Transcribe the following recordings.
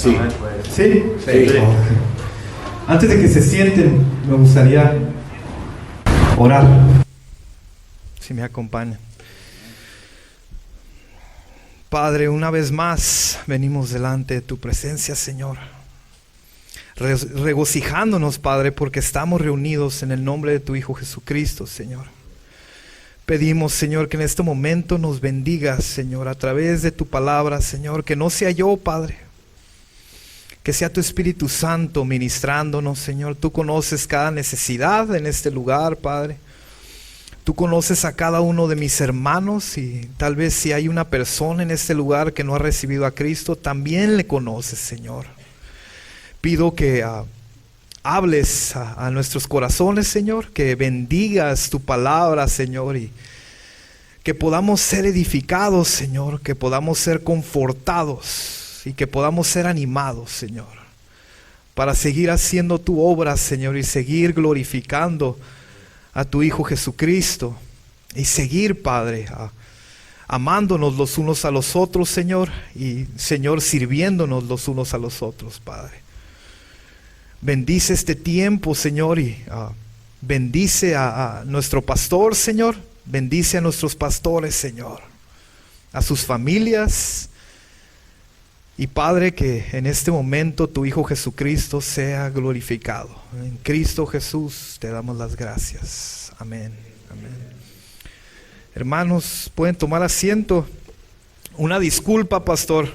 Sí. ¿Sí? Sí. Antes de que se sienten, me gustaría orar. Si me acompañan. Padre, una vez más venimos delante de tu presencia, Señor. Regocijándonos, Padre, porque estamos reunidos en el nombre de tu Hijo Jesucristo, Señor. Pedimos, Señor, que en este momento nos bendigas, Señor, a través de tu palabra, Señor, que no sea yo, Padre, que sea tu Espíritu Santo ministrándonos, Señor. Tú conoces cada necesidad en este lugar, Padre. Tú conoces a cada uno de mis hermanos y tal vez si hay una persona en este lugar que no ha recibido a Cristo, también le conoces, Señor. Pido que hables a nuestros corazones, Señor, que bendigas tu palabra, Señor, y que podamos ser edificados, Señor, que podamos ser confortados y que podamos ser animados, Señor, para seguir haciendo tu obra, Señor, y seguir glorificando a tu Hijo Jesucristo y seguir, Padre, amándonos los unos a los otros, Señor, y Señor, sirviéndonos los unos a los otros, Padre. Bendice este tiempo, Señor, y bendice a nuestro pastor, Señor. Bendice a nuestros pastores, Señor, a sus familias. Y Padre, que en este momento tu Hijo Jesucristo sea glorificado. En Cristo Jesús te damos las gracias. Amén. Amén. Hermanos, pueden tomar asiento. Una disculpa, pastor.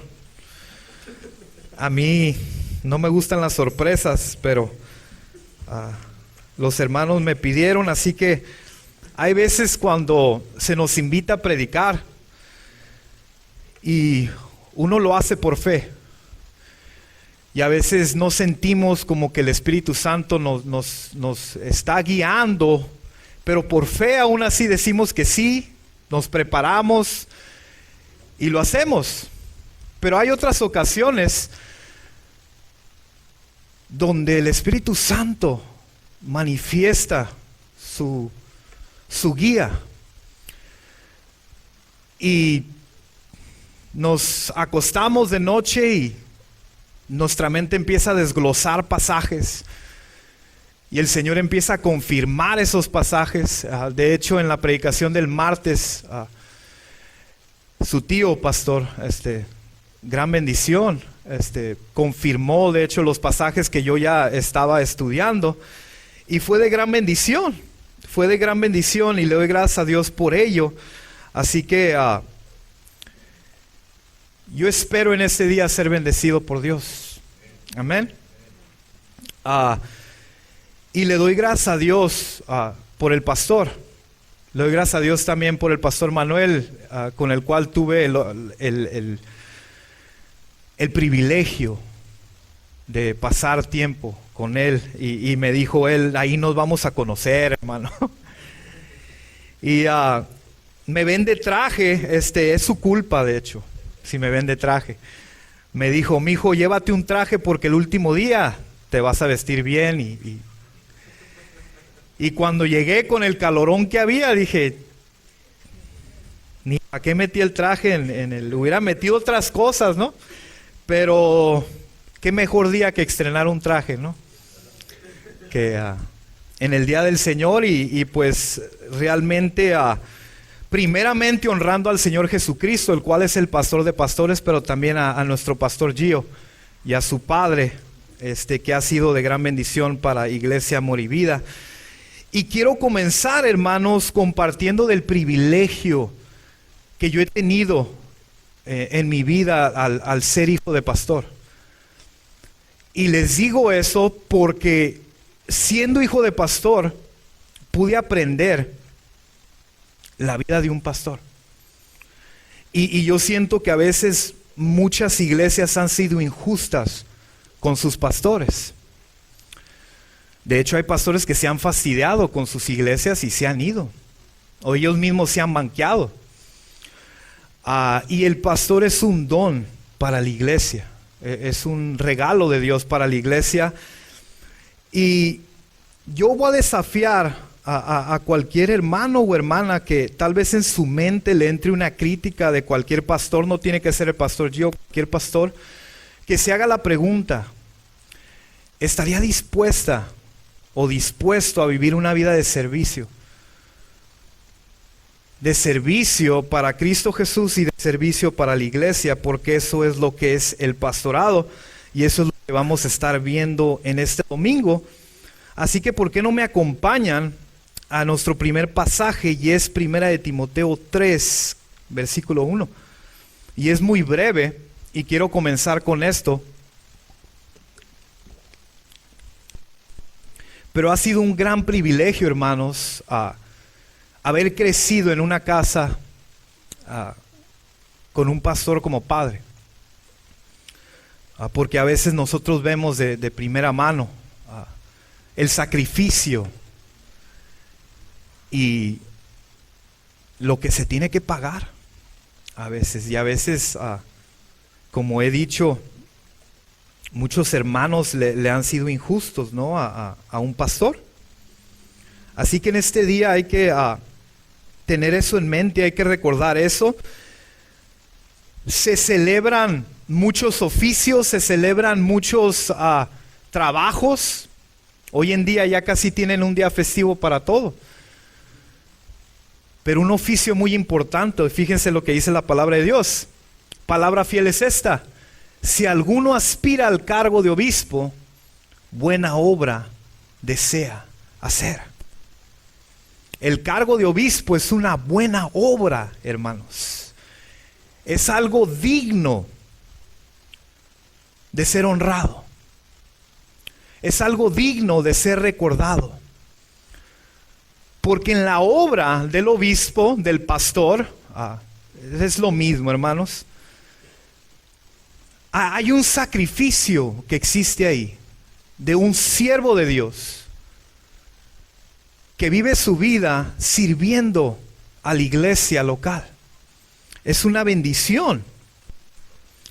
A mí no me gustan las sorpresas, pero los hermanos me pidieron, así que hay veces cuando se nos invita a predicar y uno lo hace por fe. Y a veces no sentimos como que el Espíritu Santo nos está guiando, pero por fe aún así decimos que sí, nos preparamos y lo hacemos. Pero hay otras ocasiones donde el Espíritu Santo manifiesta su guía y nos acostamos de noche y nuestra mente empieza a desglosar pasajes y el Señor empieza a confirmar esos pasajes. De hecho, en la predicación del martes, su tío pastor, gran bendición, confirmó de hecho los pasajes que yo ya estaba estudiando y fue de gran bendición y le doy gracias a Dios por ello. Así que yo espero en este día ser bendecido por Dios. Amén. Y le doy gracias a Dios por el pastor. Le doy gracias a Dios también por el pastor Manuel, con el cual tuve el privilegio de pasar tiempo con él. Y me dijo él, ahí nos vamos a conocer, hermano. Y me vende traje, es su culpa de hecho. Si me vende traje, me dijo, mijo, llévate un traje porque el último día te vas a vestir bien. Y cuando llegué con el calorón que había, dije, ni a qué metí el traje, hubiera metido otras cosas, ¿no? Pero qué mejor día que estrenar un traje, ¿no? Que en el día del Señor y pues realmente primeramente honrando al Señor Jesucristo, el cual es el pastor de pastores, pero también a nuestro pastor Gio y a su padre, que ha sido de gran bendición para Iglesia Amor y Vida. Y quiero comenzar, hermanos, compartiendo del privilegio que yo he tenido en mi vida al ser hijo de pastor. Y les digo eso porque siendo hijo de pastor pude aprender la vida de un pastor. Y yo siento que a veces muchas iglesias han sido injustas con sus pastores. De hecho, hay pastores que se han fastidiado con sus iglesias y se han ido. O ellos mismos se han banqueado. Y el pastor es un don para la iglesia. Es un regalo de Dios para la iglesia. Y yo voy a desafiar a cualquier hermano o hermana que tal vez en su mente le entre una crítica de cualquier pastor, no tiene que ser el pastor yo, cualquier pastor, que se haga la pregunta, ¿estaría dispuesta o dispuesto a vivir una vida de servicio? De servicio para Cristo Jesús y de servicio para la iglesia, porque eso es lo que es el pastorado y eso es lo que vamos a estar viendo en este domingo. Así que ¿por qué no me acompañan a nuestro primer pasaje? Y es Primera de Timoteo 3, versículo 1. Y es muy breve y quiero comenzar con esto. Pero ha sido un gran privilegio, hermanos, haber crecido en una casa con un pastor como padre. Porque a veces nosotros vemos de primera mano el sacrificio y lo que se tiene que pagar a veces. Y a veces, como he dicho, muchos hermanos le han sido injustos, ¿no? a un pastor. Así que en este día hay que tener eso en mente, hay que recordar eso. Se celebran muchos oficios, se celebran muchos trabajos. Hoy en día ya casi tienen un día festivo para todo. Pero un oficio muy importante, fíjense lo que dice la palabra de Dios. Palabra fiel es esta: si alguno aspira al cargo de obispo, buena obra desea hacer. El cargo de obispo es una buena obra, hermanos. Es algo digno de ser honrado. Es algo digno de ser recordado. Porque en la obra del obispo, del pastor, es lo mismo, hermanos. Hay un sacrificio que existe ahí, de un siervo de Dios, que vive su vida sirviendo a la iglesia local. Es una bendición.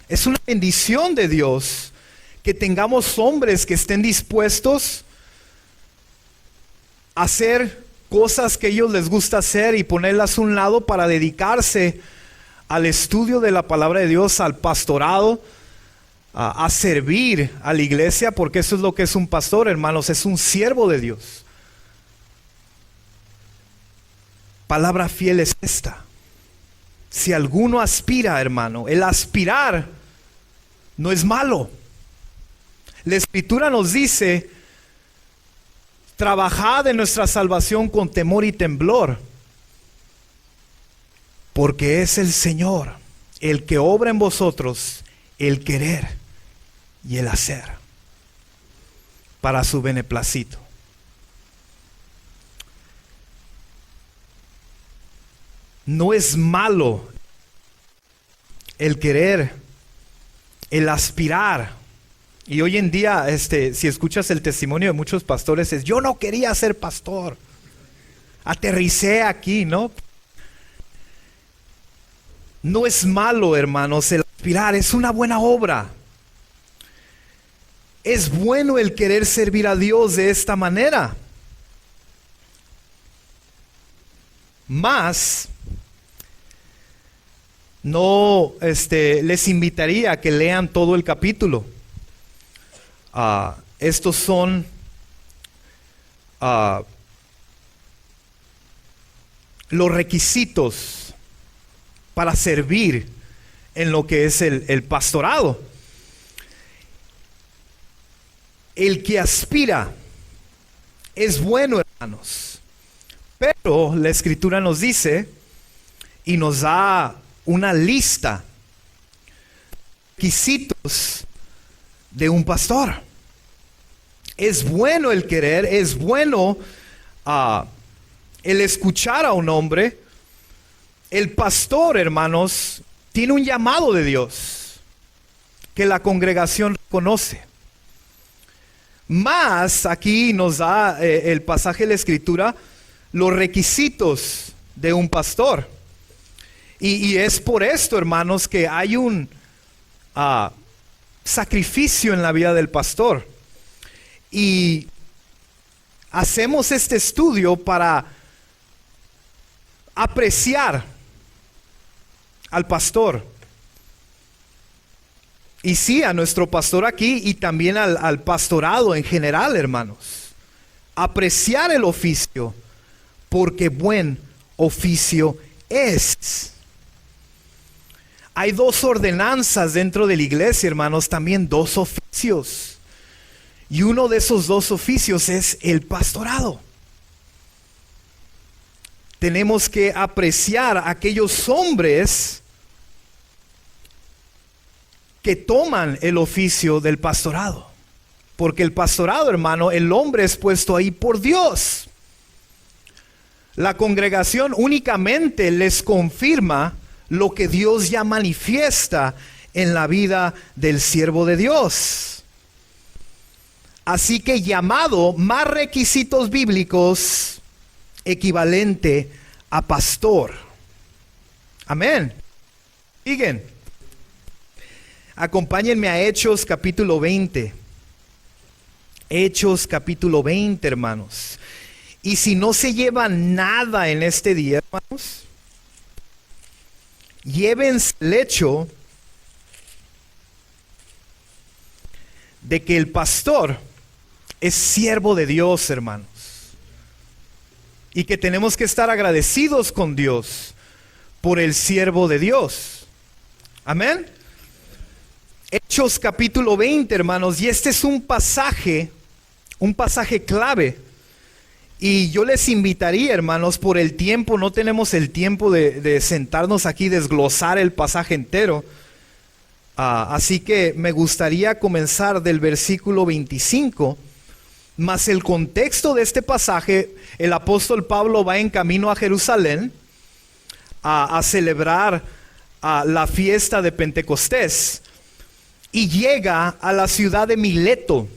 Es una bendición de Dios que tengamos hombres que estén dispuestos a hacer cosas que a ellos les gusta hacer y ponerlas a un lado para dedicarse al estudio de la palabra de Dios, al pastorado, a servir a la iglesia, porque eso es lo que es un pastor, hermanos, es un siervo de Dios. Palabra fiel es esta: si alguno aspira, hermano, el aspirar no es malo. La Escritura nos dice: trabajad en nuestra salvación con temor y temblor, porque es el Señor el que obra en vosotros el querer y el hacer para su beneplácito. No es malo el querer, el aspirar. Y hoy en día, si escuchas el testimonio de muchos pastores, es: yo no quería ser pastor, aterricé aquí, ¿no? No es malo, hermanos, el aspirar, es una buena obra. Es bueno el querer servir a Dios de esta manera. Más, no les invitaría a que lean todo el capítulo. Estos son los requisitos para servir en lo que es el pastorado. El que aspira es bueno, hermanos, pero la Escritura nos dice y nos da una lista de requisitos de un pastor. Es bueno el querer, es bueno el escuchar a un hombre. El pastor, hermanos, tiene un llamado de Dios que la congregación conoce. Más aquí nos da el pasaje de la Escritura los requisitos de un pastor. Y es por esto, hermanos, que hay un sacrificio en la vida del pastor. Y hacemos este estudio para apreciar al pastor Y sí, a nuestro pastor aquí y también al pastorado en general, hermanos. Apreciar el oficio, porque buen oficio es. Hay dos ordenanzas dentro de la iglesia, hermanos, también dos oficios. Y uno de esos dos oficios es el pastorado. Tenemos que apreciar a aquellos hombres que toman el oficio del pastorado. Porque el pastorado, hermano, el hombre es puesto ahí por Dios. La congregación únicamente les confirma lo que Dios ya manifiesta en la vida del siervo de Dios. Así que llamado, más requisitos bíblicos, equivalente a pastor. Amén. Siguen. Acompáñenme a Hechos capítulo 20. Hechos capítulo 20, hermanos. Y si no se lleva nada en este día, hermanos, llévense el hecho de que el pastor es siervo de Dios, hermanos. Y que tenemos que estar agradecidos con Dios por el siervo de Dios. Amén. Hechos capítulo 20, hermanos, y este es un pasaje clave. Y yo les invitaría, hermanos, por el tiempo, no tenemos el tiempo de sentarnos aquí, desglosar el pasaje entero. Así que me gustaría comenzar del versículo 25. Mas el contexto de este pasaje, el apóstol Pablo va en camino a Jerusalén a celebrar la fiesta de Pentecostés. Y llega a la ciudad de Mileto.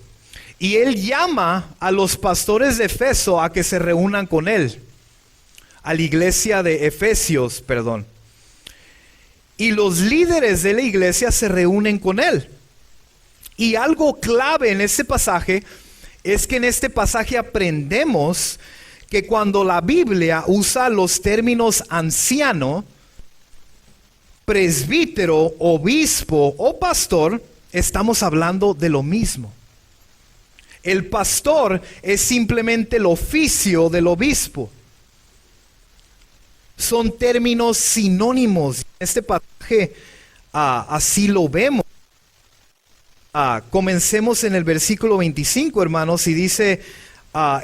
Y él llama a los pastores de Efeso a que se reúnan con él. A la iglesia de Efesios, perdón. Y los líderes de la iglesia se reúnen con él. Y algo clave en este pasaje es que en este pasaje aprendemos que cuando la Biblia usa los términos anciano, presbítero, obispo o pastor, estamos hablando de lo mismo. El pastor es simplemente el oficio del obispo. Son términos sinónimos. En este pasaje así lo vemos. Comencemos en el versículo 25, hermanos, y dice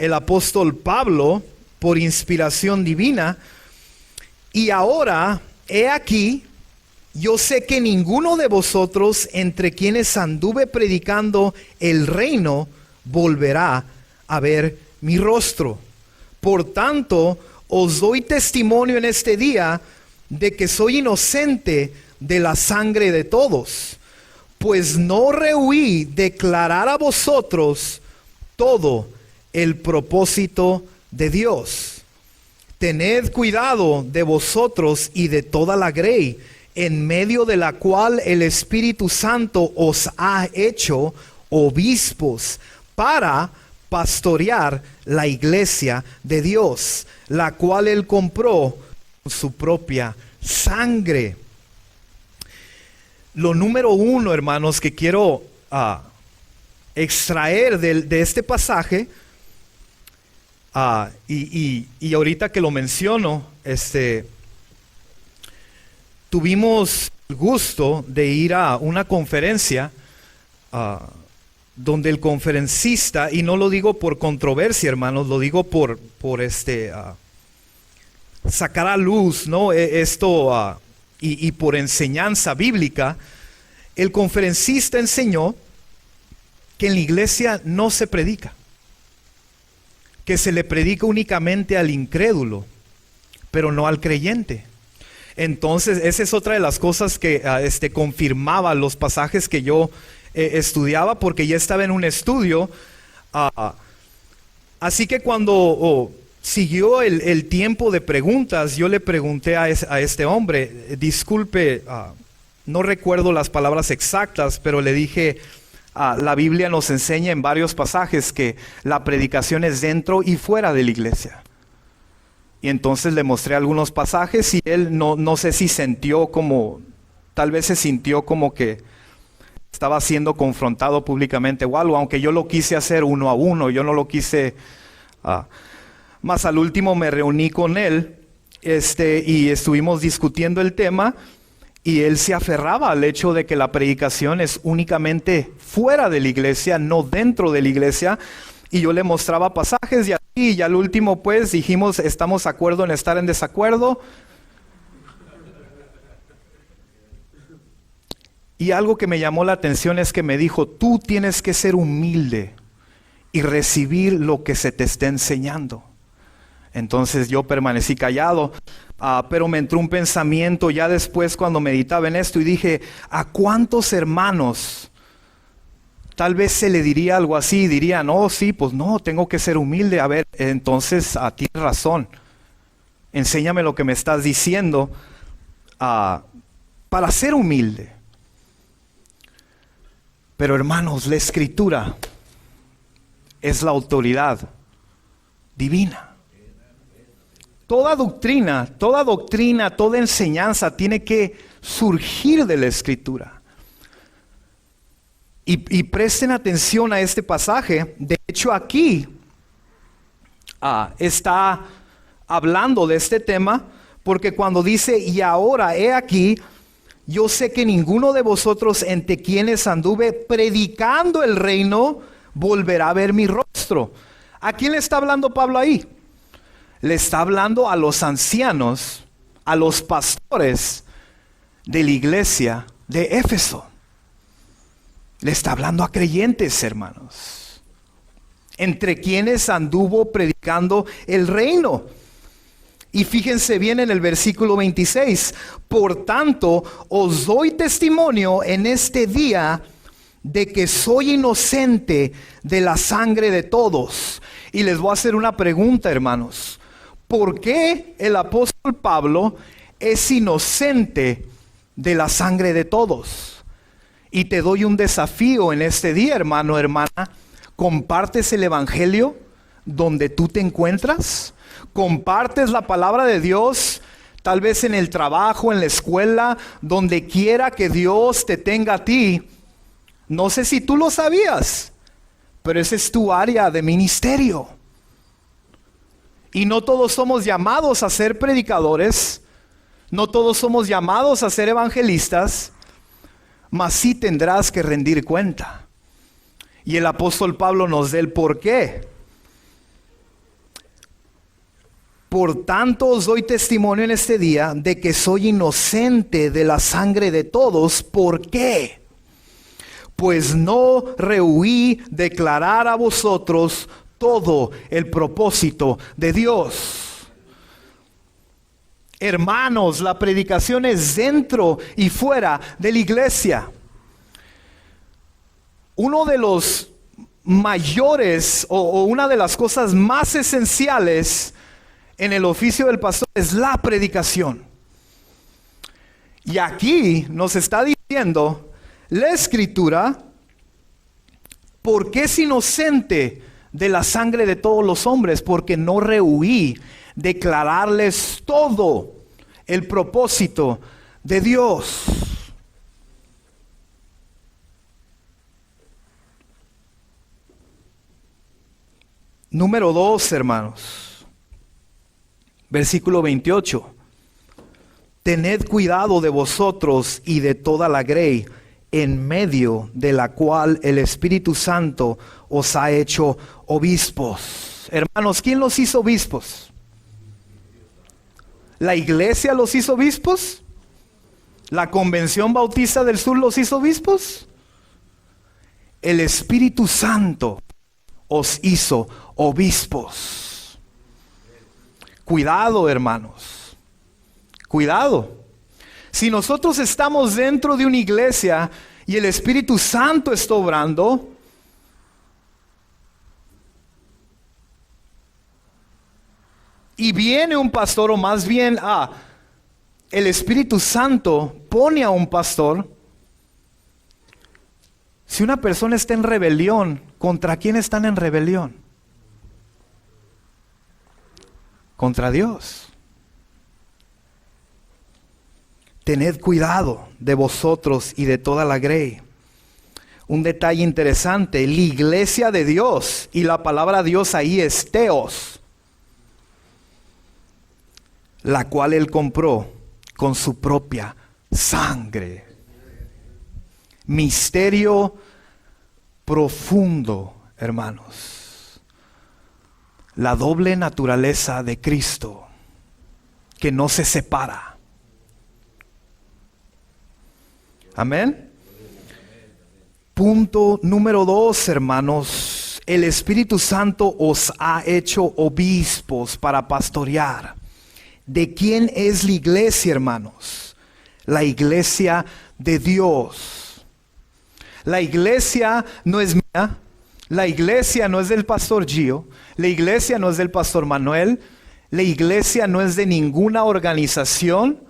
el apóstol Pablo, por inspiración divina: y ahora, he aquí, yo sé que ninguno de vosotros entre quienes anduve predicando el reino volverá a ver mi rostro. Por tanto, os doy testimonio en este día de que soy inocente de la sangre de todos, pues no rehuí declarar a vosotros todo el propósito de Dios. Tened cuidado de vosotros y de toda la grey, en medio de la cual el Espíritu Santo os ha hecho obispos, para pastorear la iglesia de Dios, la cual él compró con su propia sangre. Lo número uno, hermanos, que quiero extraer de este pasaje, y ahorita que lo menciono, tuvimos el gusto de ir a una conferencia donde el conferencista, y no lo digo por controversia, hermanos, lo digo por sacar a luz, ¿no? Esto y por enseñanza bíblica. El conferencista enseñó que en la iglesia no se predica, que se le predica únicamente al incrédulo, pero no al creyente. Entonces, esa es otra de las cosas que confirmaba los pasajes que yo estudiaba, porque ya estaba en un estudio. Así que cuando siguió el tiempo de preguntas, yo le pregunté a este hombre, disculpe, no recuerdo las palabras exactas, pero le dije, la Biblia nos enseña en varios pasajes que la predicación es dentro y fuera de la iglesia. Y entonces le mostré algunos pasajes y él no sé si sintió como, tal vez se sintió como que estaba siendo confrontado públicamente o algo, aunque yo lo quise hacer uno a uno, yo no lo quise. Más al último me reuní con él y estuvimos discutiendo el tema, y él se aferraba al hecho de que la predicación es únicamente fuera de la iglesia, no dentro de la iglesia. Y yo le mostraba pasajes y al último pues dijimos, estamos de acuerdo en estar en desacuerdo. Y algo que me llamó la atención es que me dijo, tú tienes que ser humilde y recibir lo que se te esté enseñando. Entonces yo permanecí callado, pero me entró un pensamiento ya después cuando meditaba en esto y dije, ¿a cuántos hermanos tal vez se le diría algo así? Dirían, oh sí, pues no, tengo que ser humilde. A ver, entonces tienes razón, enséñame lo que me estás diciendo para ser humilde. Pero hermanos, la Escritura es la autoridad divina. Toda doctrina, toda enseñanza tiene que surgir de la Escritura. Y presten atención a este pasaje. De hecho, aquí está hablando de este tema, porque cuando dice, y ahora he aquí, yo sé que ninguno de vosotros entre quienes anduve predicando el reino volverá a ver mi rostro. ¿A quién le está hablando Pablo ahí? Le está hablando a los ancianos, a los pastores de la iglesia de Éfeso. Le está hablando a creyentes, hermanos, entre quienes anduvo predicando el reino. Y fíjense bien en el versículo 26. Por tanto, os doy testimonio en este día de que soy inocente de la sangre de todos. Y les voy a hacer una pregunta, hermanos. ¿Por qué el apóstol Pablo es inocente de la sangre de todos? Y te doy un desafío en este día, hermano, hermana. ¿Compartes el evangelio donde tú te encuentras? ¿Compartes la palabra de Dios tal vez en el trabajo, en la escuela, donde quiera que Dios te tenga a ti? No sé si tú lo sabías, pero esa es tu área de ministerio. Y no todos somos llamados a ser predicadores, no todos somos llamados a ser evangelistas, mas sí tendrás que rendir cuenta. Y el apóstol Pablo nos da el porqué. Por tanto os doy testimonio en este día de que soy inocente de la sangre de todos. ¿Por qué? Pues no rehuí declarar a vosotros todo el propósito de Dios. Hermanos, la predicación es dentro y fuera de la iglesia. Uno de los mayores o una de las cosas más esenciales en el oficio del pastor es la predicación. Y aquí nos está diciendo la Escritura, ¿por qué es inocente de la sangre de todos los hombres? Porque no rehuí declararles todo el propósito de Dios. Número 2, hermanos. Versículo 28. Tened cuidado de vosotros y de toda la grey, en medio de la cual el Espíritu Santo os ha hecho obispos. Hermanos, ¿quién los hizo obispos? ¿La iglesia los hizo obispos? ¿La Convención Bautista del Sur los hizo obispos? El Espíritu Santo os hizo obispos. Cuidado, hermanos. Cuidado. Si nosotros estamos dentro de una iglesia y el Espíritu Santo está obrando, y viene un pastor, o más bien el Espíritu Santo pone a un pastor. Si una persona está en rebelión, ¿contra quién están en rebelión? Contra Dios. Tened cuidado de vosotros y de toda la grey. un detalle interesante, la iglesia de Dios, y la palabra Dios ahí es teos, la cual Él compró con su propia sangre. Misterio profundo, hermanos. La doble naturaleza de Cristo, que no se separa. Amén. Punto número 2, hermanos. El Espíritu Santo os ha hecho obispos para pastorear. ¿De quién es la iglesia, hermanos? La iglesia de Dios. La iglesia no es mía. La iglesia no es del pastor Gio. La iglesia no es del pastor Manuel. La iglesia no es de ninguna organización.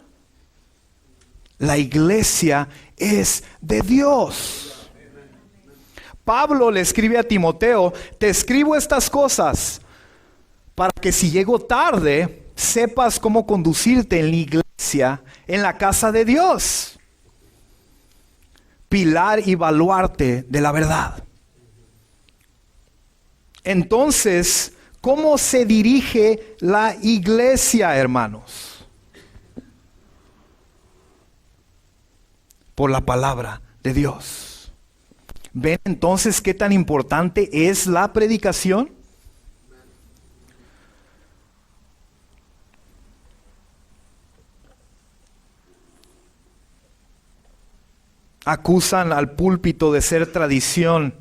La iglesia es de Dios. Pablo le escribe a Timoteo: te escribo estas cosas para que si llego tarde, sepas cómo conducirte en la iglesia, en la casa de Dios, pilar y baluarte de la verdad. Entonces, ¿cómo se dirige la iglesia, hermanos? Por la palabra de Dios. ¿Ven entonces qué tan importante es la predicación? Acusan al púlpito de ser tradición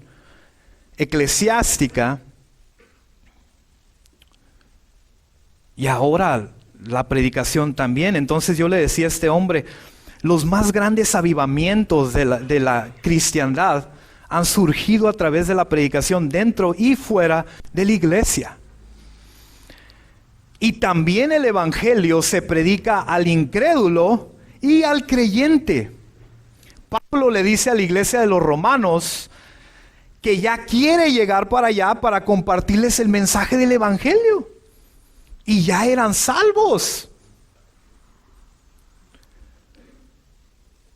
eclesiástica, y ahora la predicación también. Entonces yo le decía a este hombre, los más grandes avivamientos de la cristiandad han surgido a través de la predicación dentro y fuera de la iglesia. Y también el evangelio se predica al incrédulo y al creyente. Pablo le dice a la iglesia de los romanos que ya quiere llegar para allá para compartirles el mensaje del evangelio. Y ya eran salvos.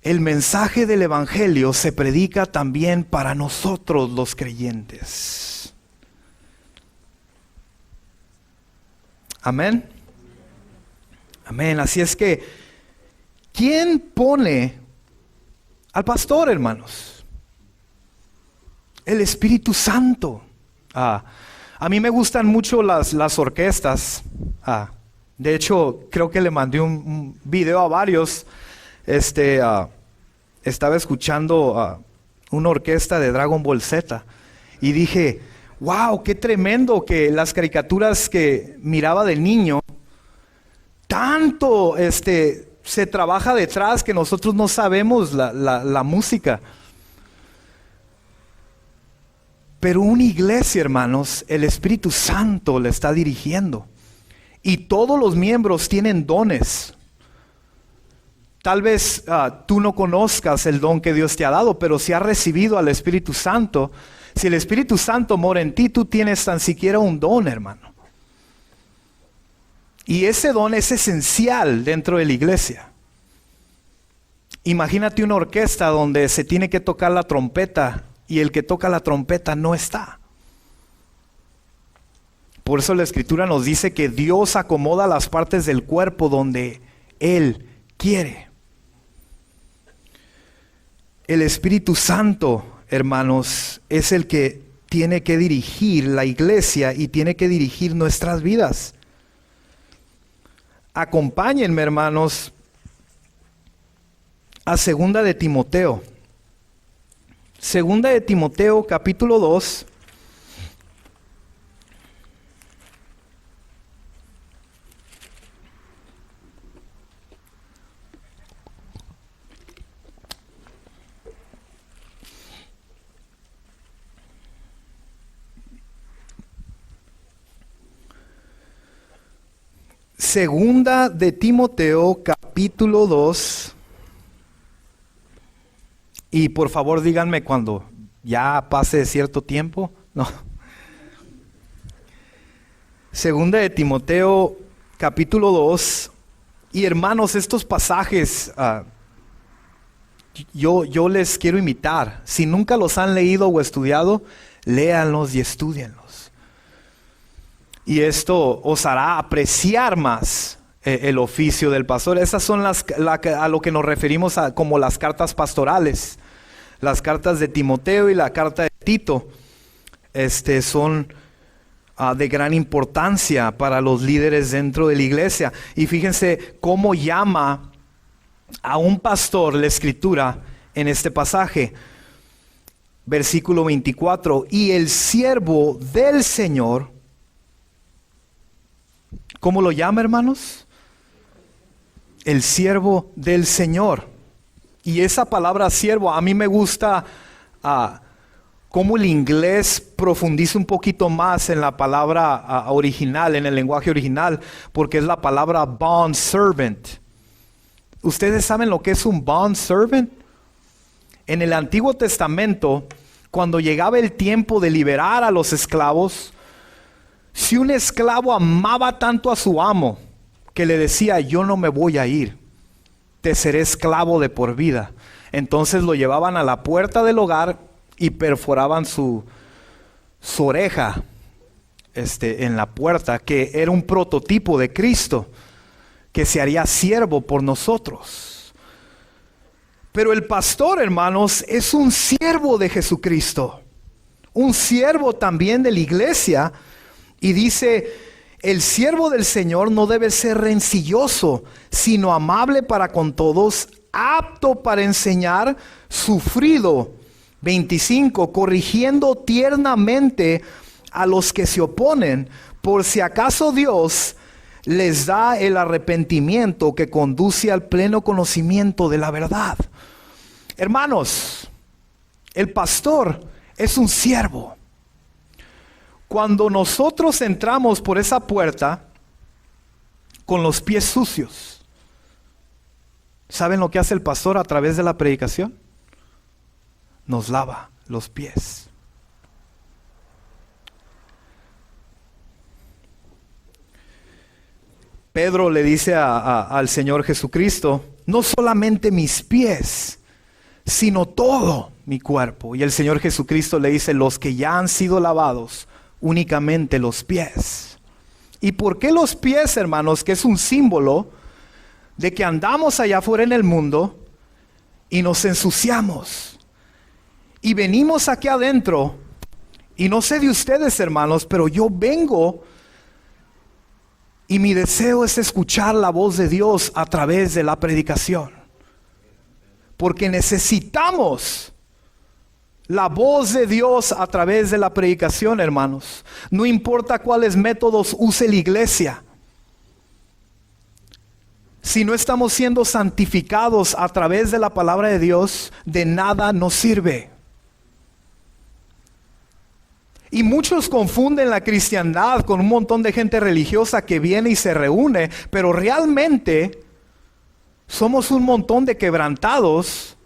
El mensaje del evangelio se predica también para nosotros los creyentes. Amén. Amén. Así es que, ¿quién pone al pastor, hermanos? El Espíritu Santo. A mí me gustan mucho las orquestas. De hecho, creo que le mandé un video a varios. Estaba escuchando una orquesta de Dragon Ball Z y dije, wow, qué tremendo que las caricaturas que miraba de niño, tanto se trabaja detrás que nosotros no sabemos la música. Pero una iglesia, hermanos, el Espíritu Santo le está dirigiendo. Y todos los miembros tienen dones. Tal vez tú no conozcas el don que Dios te ha dado, pero si has recibido al Espíritu Santo, si el Espíritu Santo mora en ti, tú tienes tan siquiera un don, hermano. Y ese don es esencial dentro de la iglesia. Imagínate una orquesta donde se tiene que tocar la trompeta y el que toca la trompeta no está. Por eso la Escritura nos dice que Dios acomoda las partes del cuerpo donde Él quiere. El Espíritu Santo, hermanos, es el que tiene que dirigir la iglesia y tiene que dirigir nuestras vidas. Acompáñenme, hermanos, a Segunda de Timoteo. Segunda de Timoteo, capítulo 2. Segunda de Timoteo, capítulo 2. Y por favor díganme cuando ya pase cierto tiempo. No. Segunda de Timoteo, capítulo 2. Y hermanos, estos pasajes yo les quiero invitar. Si nunca los han leído o estudiado, léanlos y estudienlos. Y esto os hará apreciar más el oficio del pastor. Esas son a lo que nos referimos como las cartas pastorales. Las cartas de Timoteo y la carta de Tito son de gran importancia para los líderes dentro de la iglesia. Y fíjense cómo llama a un pastor la escritura en este pasaje. Versículo 24. Y el siervo del Señor, ¿cómo lo llama, hermanos? El siervo del Señor. Y esa palabra siervo, a mí me gusta cómo el inglés profundiza un poquito más en la palabra original, en el lenguaje original, porque es la palabra bond servant. ¿Ustedes saben lo que es un bond servant? En el Antiguo Testamento, cuando llegaba el tiempo de liberar a los esclavos, si un esclavo amaba tanto a su amo, que le decía, yo no me voy a ir, te seré esclavo de por vida. Entonces lo llevaban a la puerta del hogar y perforaban su oreja en la puerta, que era un prototipo de Cristo, que se haría siervo por nosotros. Pero el pastor, hermanos, es un siervo de Jesucristo, un siervo también de la iglesia, y dice, el siervo del Señor no debe ser rencilloso, sino amable para con todos, apto para enseñar, sufrido. 25, corrigiendo tiernamente a los que se oponen, por si acaso Dios les da el arrepentimiento que conduce al pleno conocimiento de la verdad. Hermanos, el pastor es un siervo. Cuando nosotros entramos por esa puerta con los pies sucios, ¿saben lo que hace el pastor a través de la predicación? Nos lava los pies. Pedro le dice al Señor Jesucristo, no solamente mis pies, sino todo mi cuerpo. Y el Señor Jesucristo le dice, los que ya han sido lavados, únicamente los pies. ¿Y por qué los pies, hermanos? Que es un símbolo de que andamos allá afuera en el mundo y nos ensuciamos. Y venimos aquí adentro, y no sé de ustedes, hermanos, pero yo vengo y mi deseo es escuchar la voz de Dios a través de la predicación. Porque necesitamos la voz de Dios a través de la predicación, hermanos. No importa cuáles métodos use la iglesia. Si no estamos siendo santificados a través de la palabra de Dios, de nada nos sirve. Y muchos confunden la cristiandad con un montón de gente religiosa que viene y se reúne, pero realmente somos un montón de quebrantados,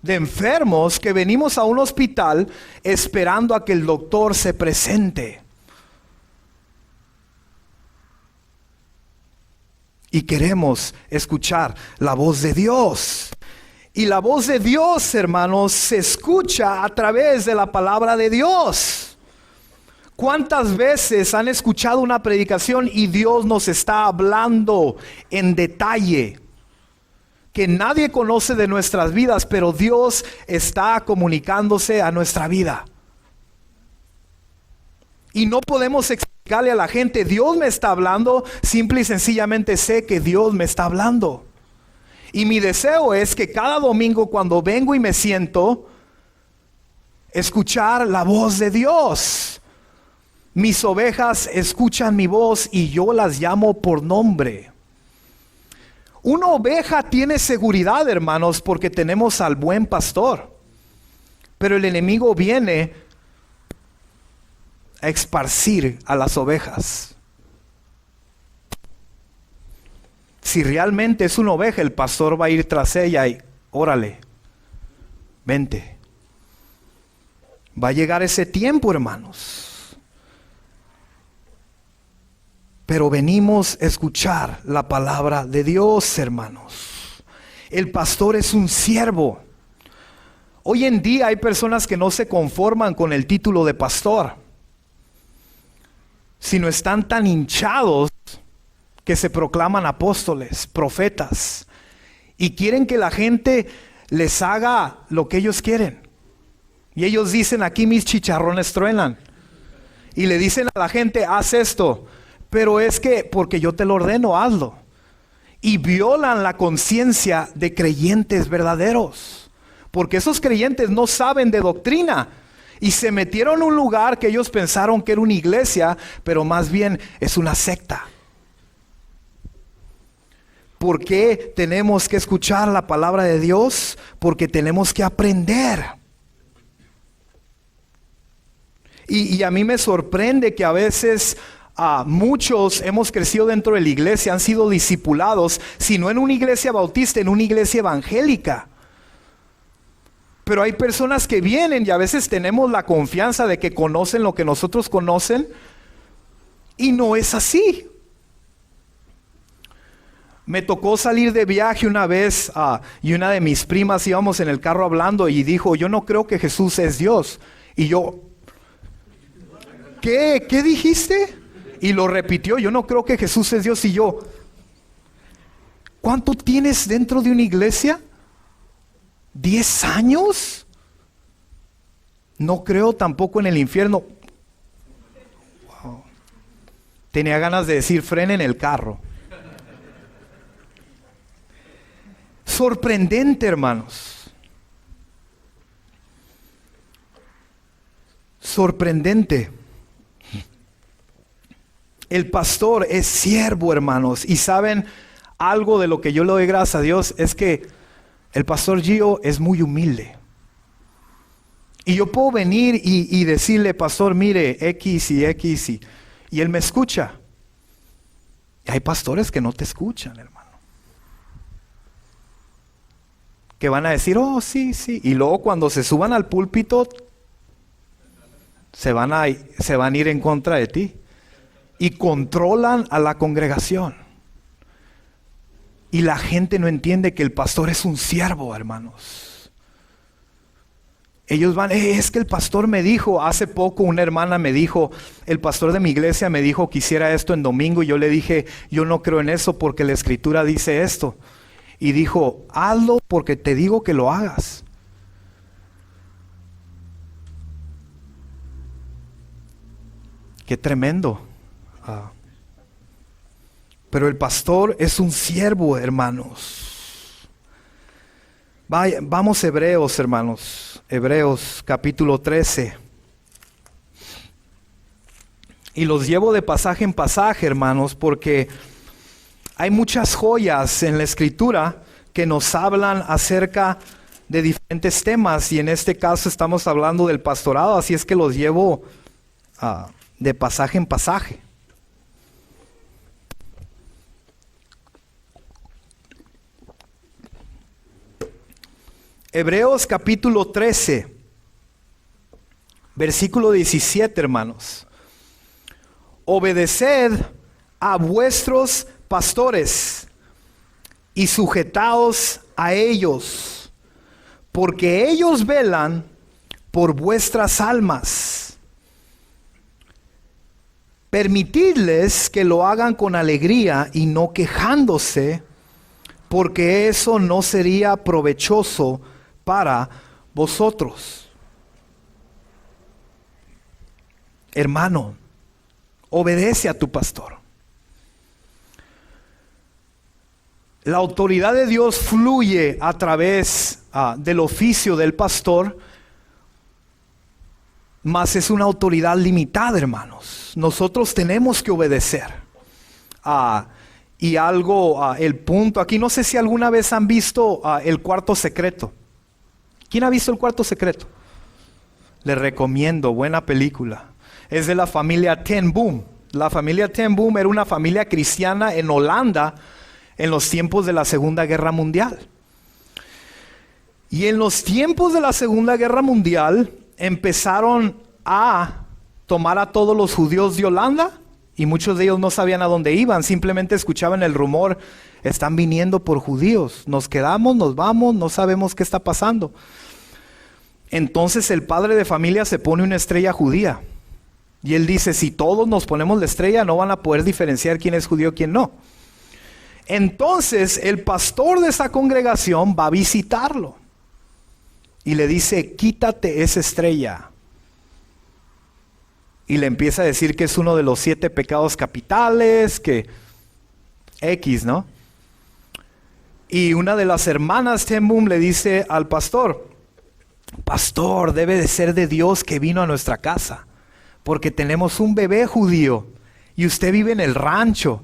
de enfermos que venimos a un hospital esperando a que el doctor se presente. Y queremos escuchar la voz de Dios. Y la voz de Dios, hermanos, se escucha a través de la palabra de Dios. ¿Cuántas veces han escuchado una predicación y Dios nos está hablando en detalle? Que nadie conoce de nuestras vidas, pero Dios está comunicándose a nuestra vida. Y no podemos explicarle a la gente, Dios me está hablando, simple y sencillamente sé que Dios me está hablando. Y mi deseo es que cada domingo cuando vengo y me siento, escuchar la voz de Dios. Mis ovejas escuchan mi voz y yo las llamo por nombre. Una oveja tiene seguridad, hermanos, porque tenemos al buen pastor. Pero el enemigo viene a esparcir a las ovejas. Si realmente es una oveja, el pastor va a ir tras ella y órale, vente. Va a llegar ese tiempo, hermanos. Pero venimos a escuchar la palabra de Dios, hermanos. El pastor es un siervo. Hoy en día hay personas que no se conforman con el título de pastor, sino están tan hinchados que se proclaman apóstoles, profetas, y quieren que la gente les haga lo que ellos quieren. Y ellos dicen, aquí mis chicharrones truenan. Y le dicen a la gente, haz esto, pero es que porque yo te lo ordeno, hazlo. Y violan la conciencia de creyentes verdaderos, porque esos creyentes no saben de doctrina y se metieron en un lugar que ellos pensaron que era una iglesia, pero más bien es una secta. ¿Por qué tenemos que escuchar la palabra de Dios? Porque tenemos que aprender. Y a mí me sorprende que a veces muchos hemos crecido dentro de la iglesia, han sido discipulados, si no en una iglesia bautista, en una iglesia evangélica. Pero hay personas que vienen y a veces tenemos la confianza de que conocen lo que nosotros conocen, y no es así. Me tocó salir de viaje una vez y una de mis primas íbamos en el carro hablando y dijo, yo no creo que Jesús es Dios. Y yo, ¿qué dijiste? Y lo repitió, yo no creo que Jesús es Dios. Y yo, ¿cuánto tienes dentro de una iglesia? ¿10 años? No creo tampoco en el infierno. Wow. Tenía ganas de decir, frenen el carro. Sorprendente, hermanos. Sorprendente. El pastor es siervo, hermanos. Y saben, algo de lo que yo le doy gracias a Dios es que el pastor Gio es muy humilde. Y yo puedo venir y decirle, pastor, mire, X y X y él me escucha. Y hay pastores que no te escuchan, hermano. Que van a decir, oh, sí. Y luego cuando se suban al púlpito, se van a ir en contra de ti. Y controlan a la congregación. Y la gente no entiende que el pastor es un siervo, hermanos. Ellos van, es que el pastor me dijo, hace poco una hermana me dijo, el pastor de mi iglesia me dijo que hiciera esto en domingo. Y yo le dije, yo no creo en eso porque la escritura dice esto. Y dijo, hazlo porque te digo que lo hagas. Qué tremendo. Pero el pastor es un siervo, hermanos. Vamos a Hebreos, hermanos. Hebreos capítulo 13. Y los llevo de pasaje en pasaje, hermanos, porque hay muchas joyas en la escritura que nos hablan acerca de diferentes temas. Y en este caso estamos hablando del pastorado, así es que los llevo de pasaje en pasaje. Hebreos capítulo 13, versículo 17, hermanos. Obedeced a vuestros pastores y sujetaos a ellos, porque ellos velan por vuestras almas. Permitidles que lo hagan con alegría y no quejándose, porque eso no sería provechoso para vosotros. Hermano, obedece a tu pastor. La autoridad de Dios fluye a través del oficio del pastor, mas es una autoridad limitada, hermanos. Nosotros tenemos que obedecer. Y el punto aquí, no sé si alguna vez han visto El Cuarto Secreto. ¿Quién ha visto El Cuarto Secreto? Les recomiendo, buena película. Es de la familia Ten Boom. La familia Ten Boom era una familia cristiana en Holanda en los tiempos de la Segunda Guerra Mundial. Y en los tiempos de la Segunda Guerra Mundial empezaron a tomar a todos los judíos de Holanda. Y muchos de ellos no sabían a dónde iban, simplemente escuchaban el rumor, están viniendo por judíos, nos quedamos, nos vamos, no sabemos qué está pasando. Entonces el padre de familia se pone una estrella judía. Y él dice, si todos nos ponemos la estrella, no van a poder diferenciar quién es judío y quién no. Entonces el pastor de esa congregación va a visitarlo. Y le dice, quítate esa estrella. Y le empieza a decir que es uno de los 7 pecados capitales, que X, ¿no? Y una de las hermanas Ten Boom le dice al pastor, pastor, debe de ser de Dios que vino a nuestra casa, porque tenemos un bebé judío y usted vive en el rancho,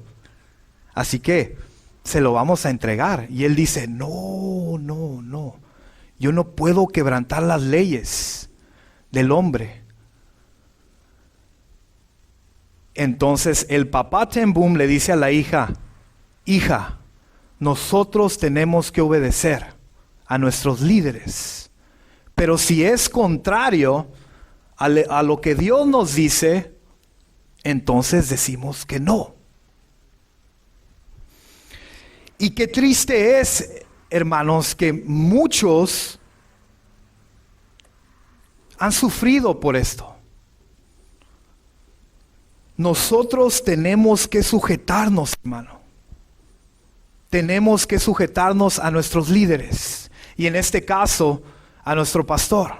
así que se lo vamos a entregar. Y él dice, no, yo no puedo quebrantar las leyes del hombre. Entonces el papá Ten Boom le dice a la hija, hija, nosotros tenemos que obedecer a nuestros líderes. Pero si es contrario a lo que Dios nos dice, entonces decimos que no. Y qué triste es, hermanos, que muchos han sufrido por esto. Nosotros tenemos que sujetarnos, hermano. Tenemos que sujetarnos a nuestros líderes. Y en este caso, a nuestro pastor.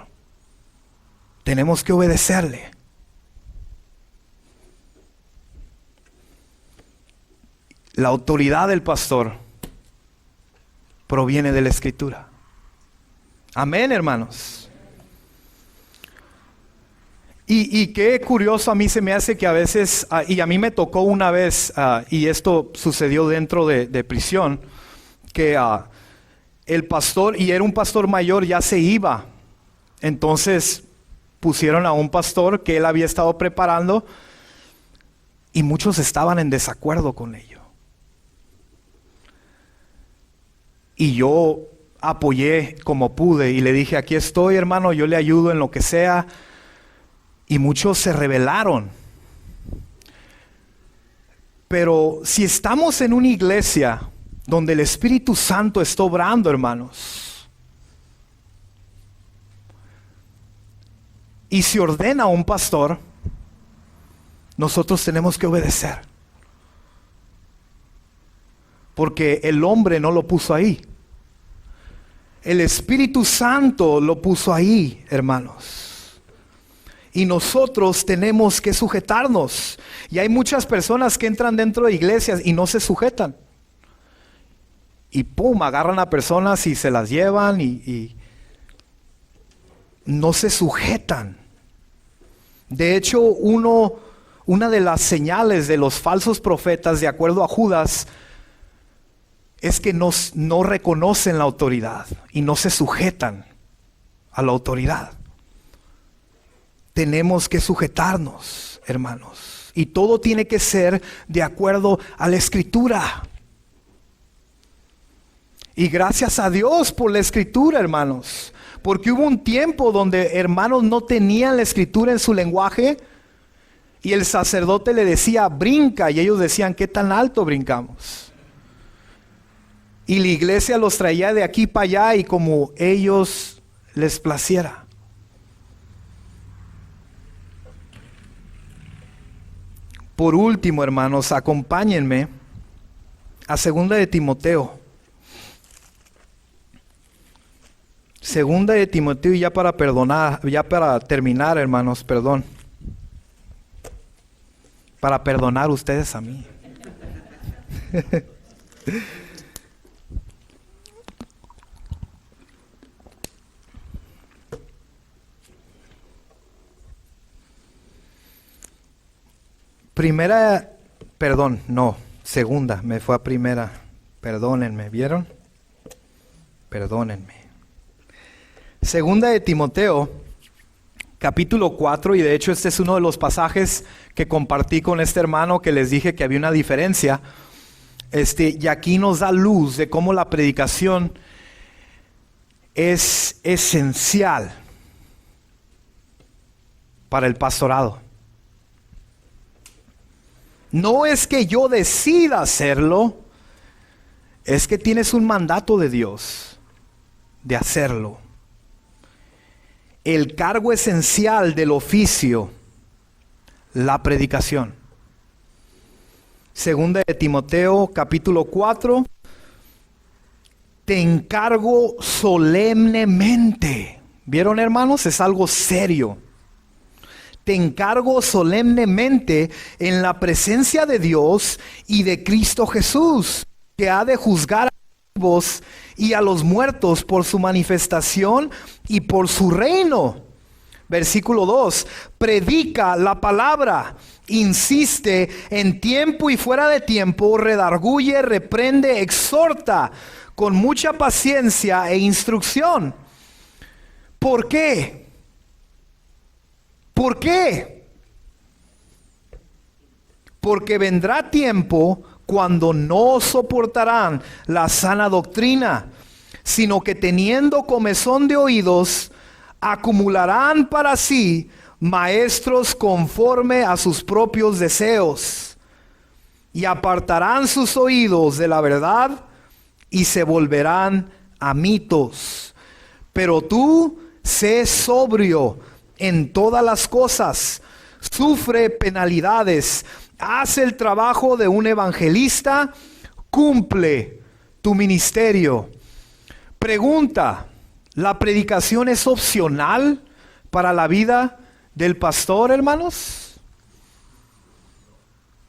Tenemos que obedecerle. La autoridad del pastor proviene de la Escritura. Amén, hermanos. Y qué curioso a mí se me hace que a veces, y a mí me tocó una vez, y esto sucedió dentro de prisión, que el pastor, y era un pastor mayor, ya se iba. Entonces pusieron a un pastor que él había estado preparando, y muchos estaban en desacuerdo con ello. Y yo apoyé como pude, y le dije, aquí estoy, hermano, yo le ayudo en lo que sea. Y muchos se rebelaron. Pero si estamos en una iglesia donde el Espíritu Santo está obrando, hermanos, y se ordena a un pastor, nosotros tenemos que obedecer. Porque el hombre no lo puso ahí. El Espíritu Santo lo puso ahí, hermanos. Y nosotros tenemos que sujetarnos. Y hay muchas personas que entran dentro de iglesias y no se sujetan. Y pum, agarran a personas y se las llevan y no se sujetan. De hecho, una de las señales de los falsos profetas, de acuerdo a Judas, es que no reconocen la autoridad y no se sujetan a la autoridad. Tenemos que sujetarnos, hermanos. Y todo tiene que ser de acuerdo a la Escritura. Y gracias a Dios por la Escritura, hermanos. Porque hubo un tiempo donde hermanos no tenían la Escritura en su lenguaje. Y el sacerdote le decía, brinca. Y ellos decían, ¿qué tan alto brincamos? Y la iglesia los traía de aquí para allá y como ellos les placiera. Por último, hermanos, acompáñenme a 2 de Timoteo. 2 de Timoteo, y ya para terminar, hermanos, perdón. Para perdonar ustedes a mí. Segunda, me fue a primera. Perdónenme, ¿vieron? Perdónenme. 2 de Timoteo, capítulo 4, y de hecho este es uno de los pasajes que compartí con este hermano que les dije que había una diferencia. Y aquí nos da luz de cómo la predicación es esencial para el pastorado. No es que yo decida hacerlo, es que tienes un mandato de Dios de hacerlo. el cargo esencial del oficio, la predicación. Segunda de Timoteo, capítulo 4. Te encargo solemnemente. ¿Vieron, hermanos? Es algo serio. Te encargo solemnemente en la presencia de Dios y de Cristo Jesús, que ha de juzgar a los vivos y a los muertos por su manifestación y por su reino. Versículo 2. Predica la palabra, insiste en tiempo y fuera de tiempo, redarguye, reprende, exhorta con mucha paciencia e instrucción. ¿Por qué? ¿Por qué? Porque vendrá tiempo cuando no soportarán la sana doctrina, sino que teniendo comezón de oídos, acumularán para sí maestros conforme a sus propios deseos, y apartarán sus oídos de la verdad y se volverán a mitos. Pero tú sé sobrio en todas las cosas, sufre penalidades, haz el trabajo de un evangelista, cumple tu ministerio. Pregunta: ¿la predicación es opcional para la vida del pastor, hermanos?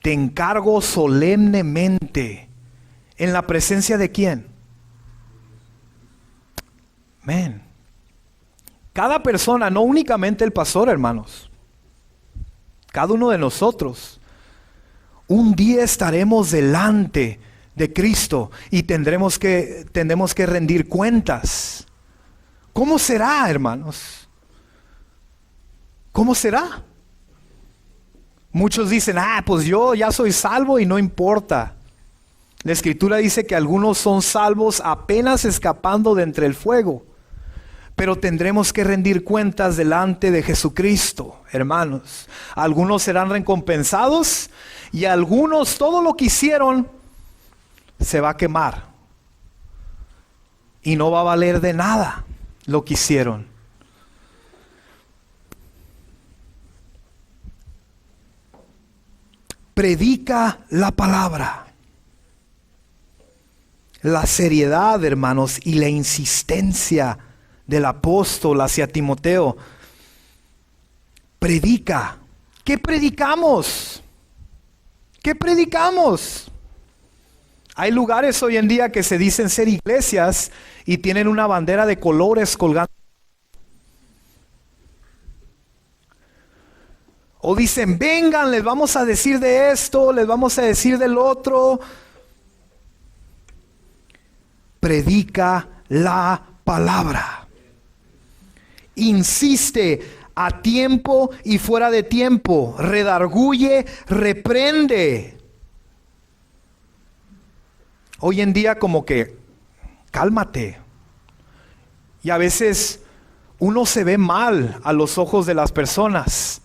Te encargo solemnemente. ¿En la presencia de quién? Amén. Cada persona, no únicamente el pastor, hermanos. Cada uno de nosotros. Un día estaremos delante de Cristo y tendremos que rendir cuentas. ¿Cómo será, hermanos? ¿Cómo será? Muchos dicen, pues yo ya soy salvo y no importa. La Escritura dice que algunos son salvos apenas escapando de entre el fuego. Pero tendremos que rendir cuentas delante de Jesucristo, hermanos. Algunos serán recompensados y algunos, todo lo que hicieron se va a quemar. Y no va a valer de nada lo que hicieron. Predica la palabra. La seriedad, hermanos, y la insistencia del apóstol hacia Timoteo. Predica. ¿Qué predicamos? ¿Qué predicamos? Hay lugares hoy en día que se dicen ser iglesias y tienen una bandera de colores colgando. O dicen, vengan, les vamos a decir de esto, les vamos a decir del otro. Predica la palabra. Insiste a tiempo y fuera de tiempo. Redarguye, reprende. Hoy en día como que, cálmate. Y a veces uno se ve mal a los ojos de las personas.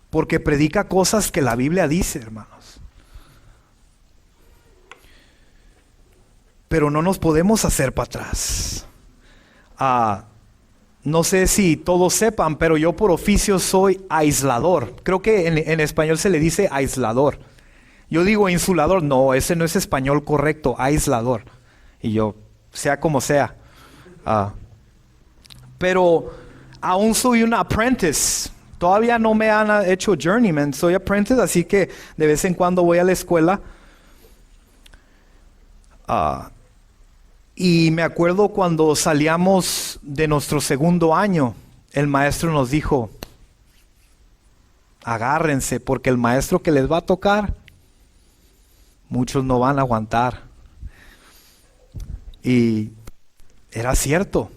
Porque predica cosas que la Biblia dice, hermanos. Pero no nos podemos hacer para atrás. No sé si todos sepan, pero yo por oficio soy aislador. Creo que en español se le dice aislador. Yo digo insulador. No, ese no es español correcto, aislador. Y yo, sea como sea. Pero aún soy un apprentice. Todavía no me han hecho journeyman. Soy apprentice, así que de vez en cuando voy a la escuela. Y me acuerdo cuando salíamos de nuestro segundo año, el maestro nos dijo, agárrense, porque el maestro que les va a tocar, muchos no van a aguantar. Y era cierto.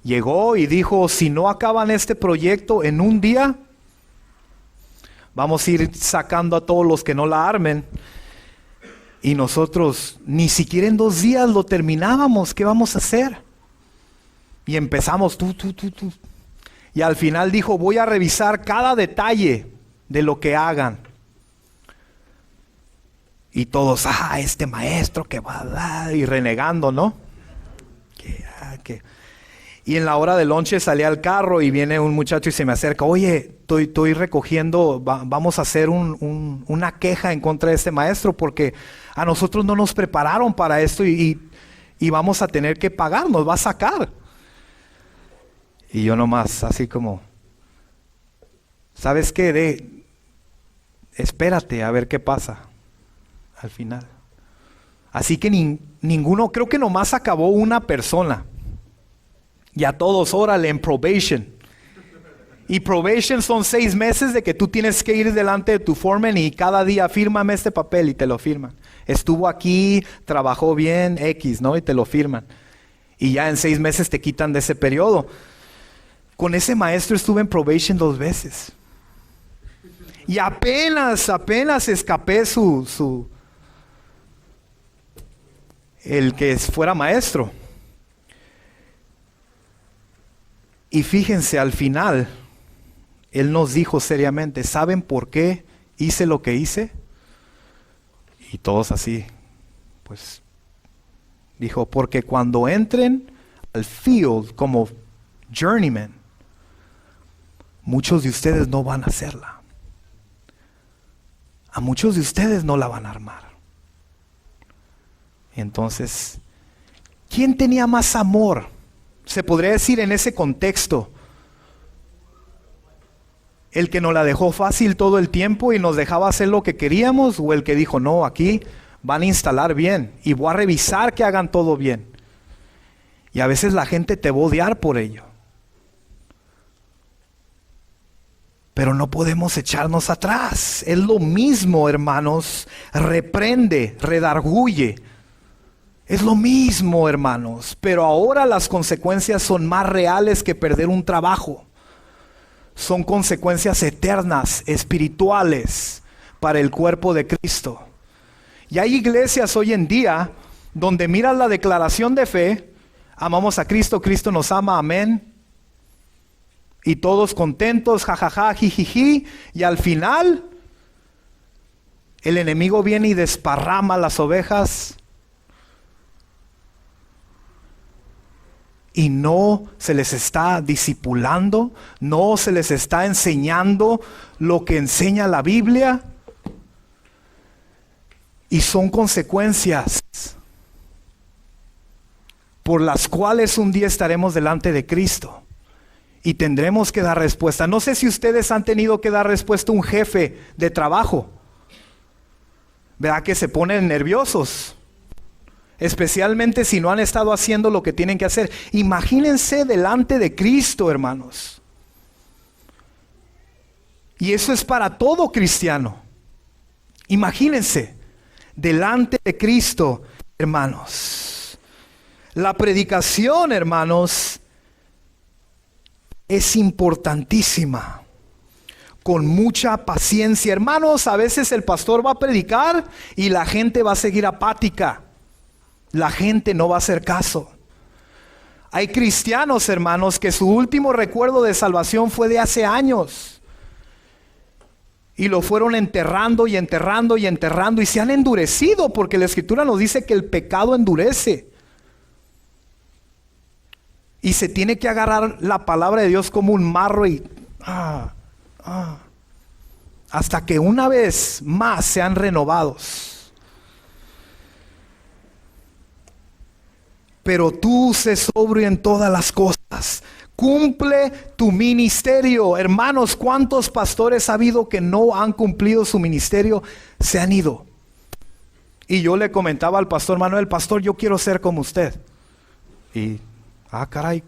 Llegó y dijo, si no acaban este proyecto en un día, vamos a ir sacando a todos los que no la armen. Y nosotros ni siquiera en 2 días lo terminábamos. ¿Qué vamos a hacer? Y empezamos tú. Y al final dijo, voy a revisar cada detalle de lo que hagan. Y todos, este maestro que va a dar, y renegando, ¿no? Y en la hora de lonche salí al carro y viene un muchacho y se me acerca. Oye, estoy recogiendo, vamos a hacer una queja en contra de este maestro porque a nosotros no nos prepararon para esto y vamos a tener que pagar, nos va a sacar. Y yo nomás, así como, ¿sabes qué? Espérate a ver qué pasa al final. Así que ninguno, creo que nomás acabó una persona. Y a todos, órale, en probation. Y probation son 6 meses de que tú tienes que ir delante de tu foreman y cada día fírmame este papel y te lo firman. Estuvo aquí, trabajó bien, X, ¿no? Y te lo firman. Y ya en 6 meses te quitan de ese periodo. Con ese maestro estuve en probation 2 veces. Y apenas escapé el que fuera maestro. Y fíjense, al final, él nos dijo seriamente, ¿saben por qué hice lo que hice? Y todos así, pues, dijo, porque cuando entren al field como journeyman, muchos de ustedes no van a hacerla. A muchos de ustedes no la van a armar. Entonces, ¿quién tenía más amor? Se podría decir en ese contexto, el que nos la dejó fácil todo el tiempo y nos dejaba hacer lo que queríamos, o el que dijo, no, aquí van a instalar bien y voy a revisar que hagan todo bien. Y a veces la gente te va a odiar por ello. Pero no podemos echarnos atrás. Es lo mismo, hermanos, reprende, redarguye. Es lo mismo, hermanos, pero ahora las consecuencias son más reales que perder un trabajo. Son consecuencias eternas, espirituales, para el cuerpo de Cristo. Y hay iglesias hoy en día donde miras la declaración de fe, amamos a Cristo, Cristo nos ama, amén. Y todos contentos, jajaja, jijiji, y al final el enemigo viene y desparrama las ovejas. Y no se les está discipulando, no se les está enseñando lo que enseña la Biblia. Y son consecuencias por las cuales un día estaremos delante de Cristo y tendremos que dar respuesta. No sé si ustedes han tenido que dar respuesta a un jefe de trabajo, ¿verdad? Que se ponen nerviosos. Especialmente si no han estado haciendo lo que tienen que hacer. Imagínense delante de Cristo, hermanos. Y eso es para todo cristiano. Imagínense delante de Cristo, hermanos. La predicación, hermanos, es importantísima. Con mucha paciencia. Hermanos, a veces el pastor va a predicar y la gente va a seguir apática. La gente no va a hacer caso. Hay cristianos, hermanos, que su último recuerdo de salvación fue de hace años. Y lo fueron enterrando y enterrando y enterrando y se han endurecido porque la Escritura nos dice que el pecado endurece. Y se tiene que agarrar la palabra de Dios como un marro y hasta que una vez más sean renovados. Pero tú sé sobrio en todas las cosas. Cumple tu ministerio. Hermanos, ¿cuántos pastores ha habido que no han cumplido su ministerio? Se han ido. Y yo le comentaba al pastor Manuel, pastor, yo quiero ser como usted. Y, caray,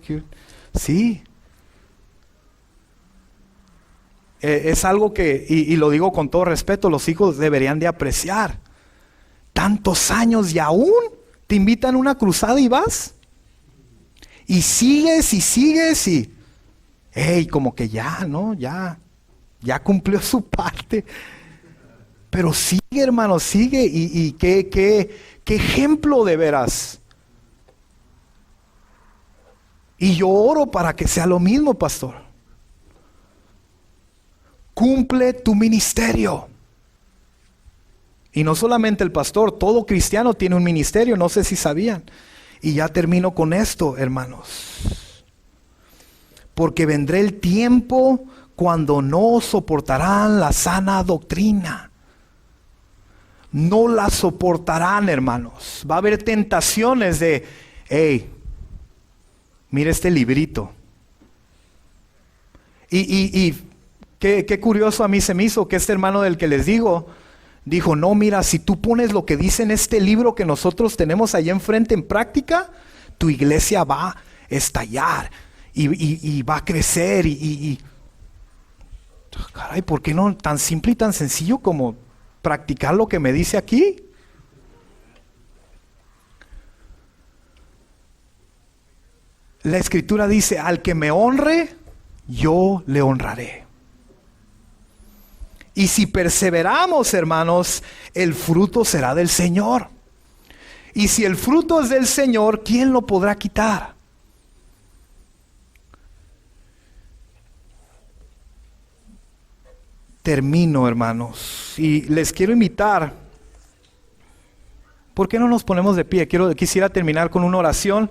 sí. Es algo que, y lo digo con todo respeto, los hijos deberían de apreciar. Tantos años y aún te invitan a una cruzada y vas. Y sigues y como que ya, ¿no? Ya cumplió su parte. Pero sigue, hermano, sigue. Y qué ejemplo de veras. Y yo oro para que sea lo mismo, pastor. Cumple tu ministerio. Y no solamente el pastor, todo cristiano tiene un ministerio, no sé si sabían. Y ya termino con esto, hermanos. porque vendrá el tiempo cuando no soportarán la sana doctrina. No la soportarán, hermanos. Va a haber tentaciones de, hey, mira este librito. Y qué curioso a mí se me hizo que este hermano del que les digo, dijo, no, mira, si tú pones lo que dice en este libro que nosotros tenemos allá enfrente en práctica, tu iglesia va a estallar y va a crecer caray, ¿por qué no tan simple y tan sencillo como practicar lo que me dice aquí? La escritura dice, al que me honre, yo le honraré. Y si perseveramos, hermanos, el fruto será del Señor. Y si el fruto es del Señor, ¿quién lo podrá quitar? Termino, hermanos, y les quiero invitar. ¿Por qué no nos ponemos de pie? Quisiera terminar con una oración.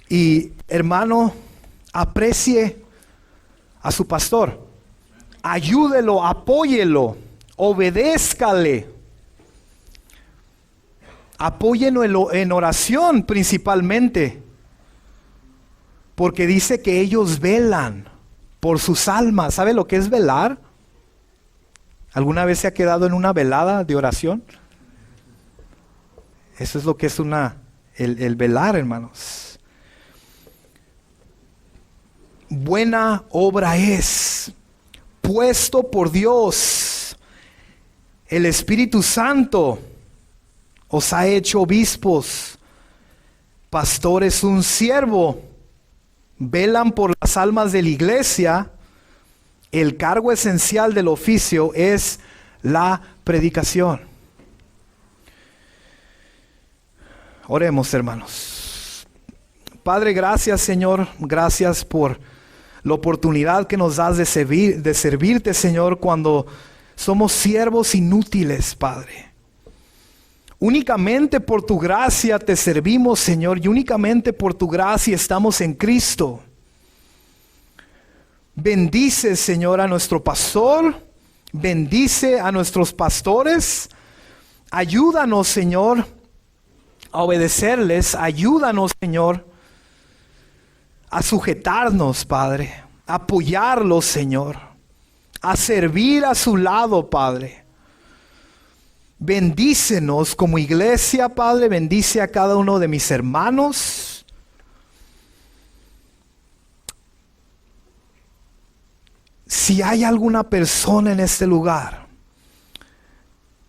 Y hermano, aprecie a su pastor. Ayúdelo, apóyelo, obedézcale. Apóyenlo en oración principalmente. Porque dice que ellos velan por sus almas. ¿Sabe lo que es velar? ¿Alguna vez se ha quedado en una velada de oración? Eso es lo que es el velar, hermanos. Buena obra es, puesto por Dios, el Espíritu Santo os ha hecho obispos, pastores un siervo, velan por las almas de la iglesia. El cargo esencial del oficio es la predicación. Oremos, hermanos. Padre, gracias, Señor. Gracias por la oportunidad que nos das de servirte, Señor, cuando somos siervos inútiles, Padre. Únicamente por tu gracia te servimos, Señor, y únicamente por tu gracia estamos en Cristo. Bendice, Señor, a nuestro pastor, bendice a nuestros pastores, ayúdanos, Señor, a obedecerles, ayúdanos, Señor, a sujetarnos, Padre, a apoyarlos, Señor, a servir a su lado, Padre. Bendícenos como iglesia, Padre, bendice a cada uno de mis hermanos. Si hay alguna persona en este lugar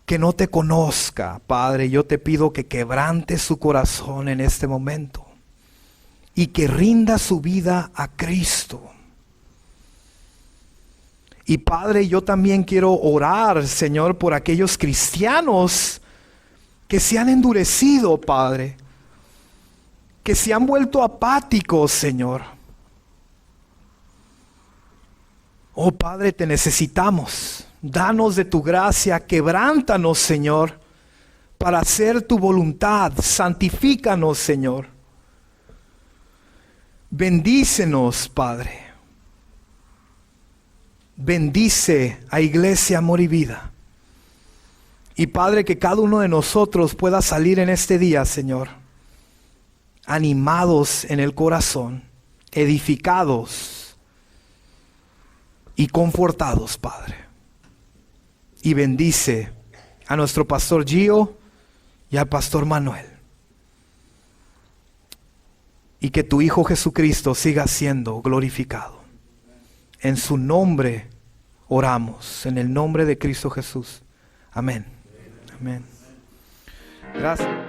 que no te conozca, Padre, yo te pido que quebrantes su corazón en este momento y que rinda su vida a Cristo. Y Padre, yo también quiero orar, Señor, por aquellos cristianos que se han endurecido, Padre, que se han vuelto apáticos, Señor. Oh Padre, te necesitamos. Danos de tu gracia, quebrántanos, Señor, para hacer tu voluntad. Santifícanos, Señor. Bendícenos, Padre. Bendice a Iglesia Amor y Vida. Y Padre, que cada uno de nosotros pueda salir en este día, Señor, animados en el corazón, edificados y confortados, Padre. Y bendice a nuestro pastor Gio y al pastor Manuel. Y que tu Hijo Jesucristo siga siendo glorificado. En su nombre oramos, en el nombre de Cristo Jesús. Amén. Amén. Gracias.